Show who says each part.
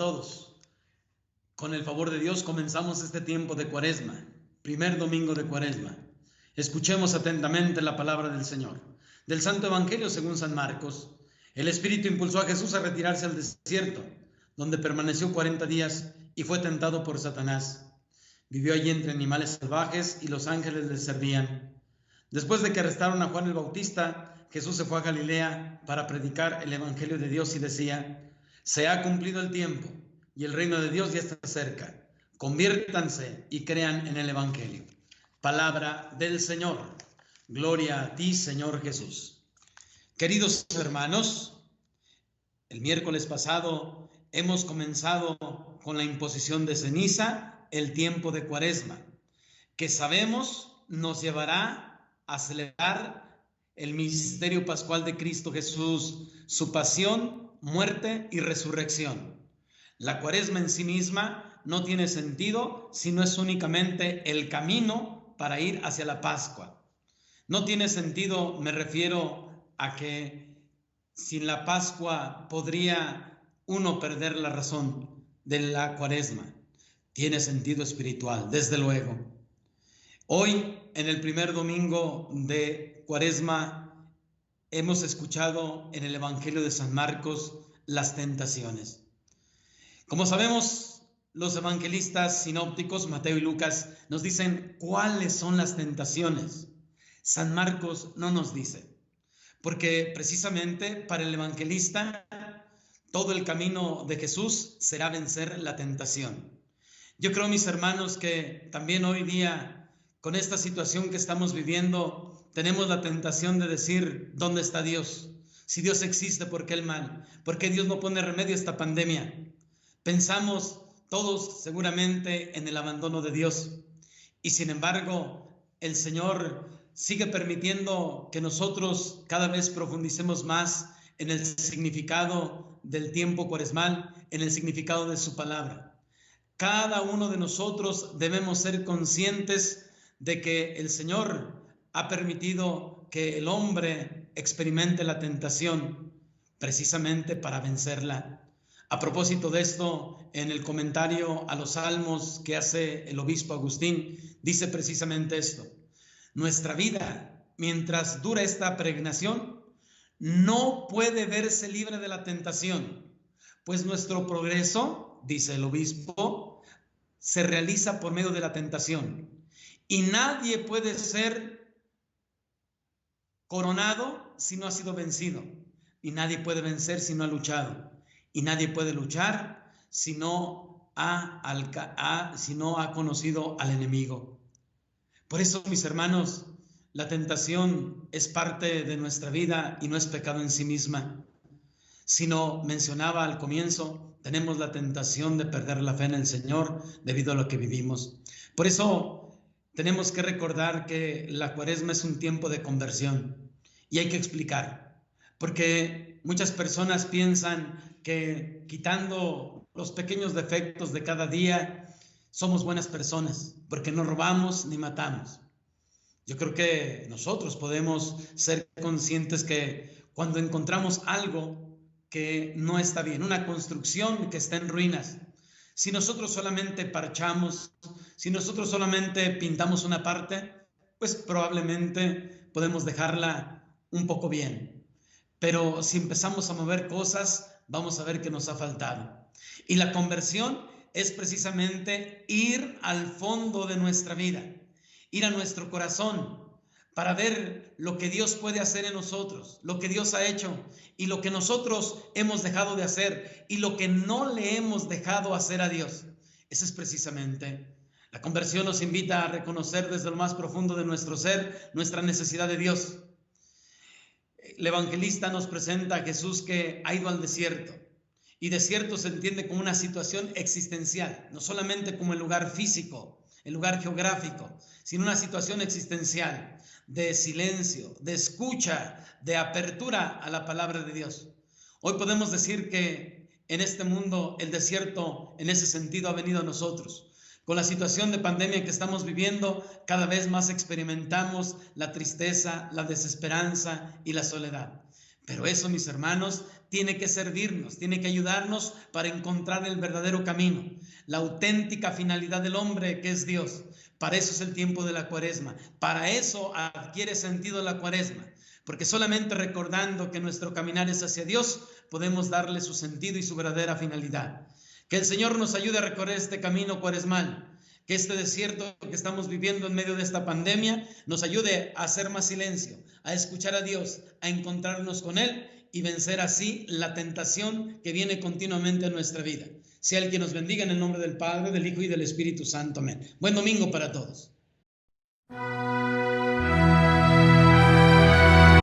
Speaker 1: todos. Con el favor de Dios comenzamos este tiempo de Cuaresma, primer domingo de Cuaresma. Escuchemos atentamente la palabra del Señor. Del Santo Evangelio según San Marcos. El Espíritu impulsó a Jesús a retirarse al desierto, donde permaneció 40 días y fue tentado por Satanás. Vivió allí entre animales salvajes y los ángeles le servían. Después de que arrestaron a Juan el Bautista, Jesús se fue a Galilea para predicar el Evangelio de Dios y decía: se ha cumplido el tiempo y el reino de Dios ya está cerca. Conviértanse y crean en el Evangelio. Palabra del Señor. Gloria a ti, Señor Jesús. Queridos hermanos, el miércoles pasado hemos comenzado con la imposición de ceniza, el tiempo de Cuaresma, que sabemos nos llevará a celebrar el misterio pascual de Cristo Jesús, su pasión, muerte y resurrección. La Cuaresma en sí misma no tiene sentido si no es únicamente el camino para ir hacia la Pascua. No tiene sentido, me refiero a que sin la Pascua podría uno perder la razón de la Cuaresma. Tiene sentido espiritual, desde luego. Hoy, en el primer domingo de Cuaresma, hemos escuchado en el Evangelio de San Marcos las tentaciones. Como sabemos, los evangelistas sinópticos, Mateo y Lucas, nos dicen cuáles son las tentaciones. San Marcos no nos dice, porque precisamente para el evangelista todo el camino de Jesús será vencer la tentación. Yo creo, mis hermanos, que también hoy día, con esta situación que estamos viviendo, tenemos la tentación de decir: ¿dónde está Dios? Si Dios existe, ¿por qué el mal? ¿Por qué Dios no pone remedio a esta pandemia? Pensamos todos seguramente en el abandono de Dios, y sin embargo el Señor sigue permitiendo que nosotros cada vez profundicemos más en el significado del tiempo cuaresmal, en el significado de su palabra. Cada uno de nosotros debemos ser conscientes de que el Señor ha permitido que el hombre experimente la tentación precisamente para vencerla. A propósito de esto, en el comentario a los Salmos que hace el obispo Agustín, dice precisamente esto: nuestra vida, mientras dura esta peregrinación, no puede verse libre de la tentación, pues nuestro progreso, dice el obispo, se realiza por medio de la tentación. Y nadie puede ser coronado si no ha sido vencido. Y nadie puede vencer si no ha luchado. Y nadie puede luchar si no ha conocido al enemigo. Por eso, mis hermanos, la tentación es parte de nuestra vida y no es pecado en sí misma. Sino, mencionaba al comienzo, tenemos la tentación de perder la fe en el Señor debido a lo que vivimos. Por eso tenemos que recordar que la Cuaresma es un tiempo de conversión, y hay que explicar, porque muchas personas piensan que quitando los pequeños defectos de cada día somos buenas personas, porque no robamos ni matamos. Yo creo que nosotros podemos ser conscientes que cuando encontramos algo que no está bien, una construcción que está en ruinas, si nosotros solamente parchamos, si nosotros solamente pintamos una parte, pues probablemente podemos dejarla un poco bien. Pero si empezamos a mover cosas, vamos a ver que nos ha faltado. Y la conversión es precisamente ir al fondo de nuestra vida, ir a nuestro corazón, para ver lo que Dios puede hacer en nosotros, lo que Dios ha hecho y lo que nosotros hemos dejado de hacer y lo que no le hemos dejado hacer a Dios. Esa es precisamente la conversión. Nos invita a reconocer desde lo más profundo de nuestro ser nuestra necesidad de Dios. El evangelista nos presenta a Jesús que ha ido al desierto, y desierto se entiende como una situación existencial, no solamente como el lugar físico, el lugar geográfico, sino una situación existencial de silencio, de escucha, de apertura a la palabra de Dios. Hoy podemos decir que en este mundo el desierto en ese sentido ha venido a nosotros. Con la situación de pandemia que estamos viviendo, cada vez más experimentamos la tristeza, la desesperanza y la soledad. Pero eso, mis hermanos, tiene que servirnos, tiene que ayudarnos para encontrar el verdadero camino, la auténtica finalidad del hombre que es Dios. Para eso es el tiempo de la Cuaresma, para eso adquiere sentido la Cuaresma, porque solamente recordando que nuestro caminar es hacia Dios, podemos darle su sentido y su verdadera finalidad. Que el Señor nos ayude a recorrer este camino cuaresmal, que este desierto que estamos viviendo en medio de esta pandemia nos ayude a hacer más silencio, a escuchar a Dios, a encontrarnos con Él y vencer así la tentación que viene continuamente a nuestra vida. Sea el que nos bendiga en el nombre del Padre, del Hijo y del Espíritu Santo. Amén. Buen domingo para todos.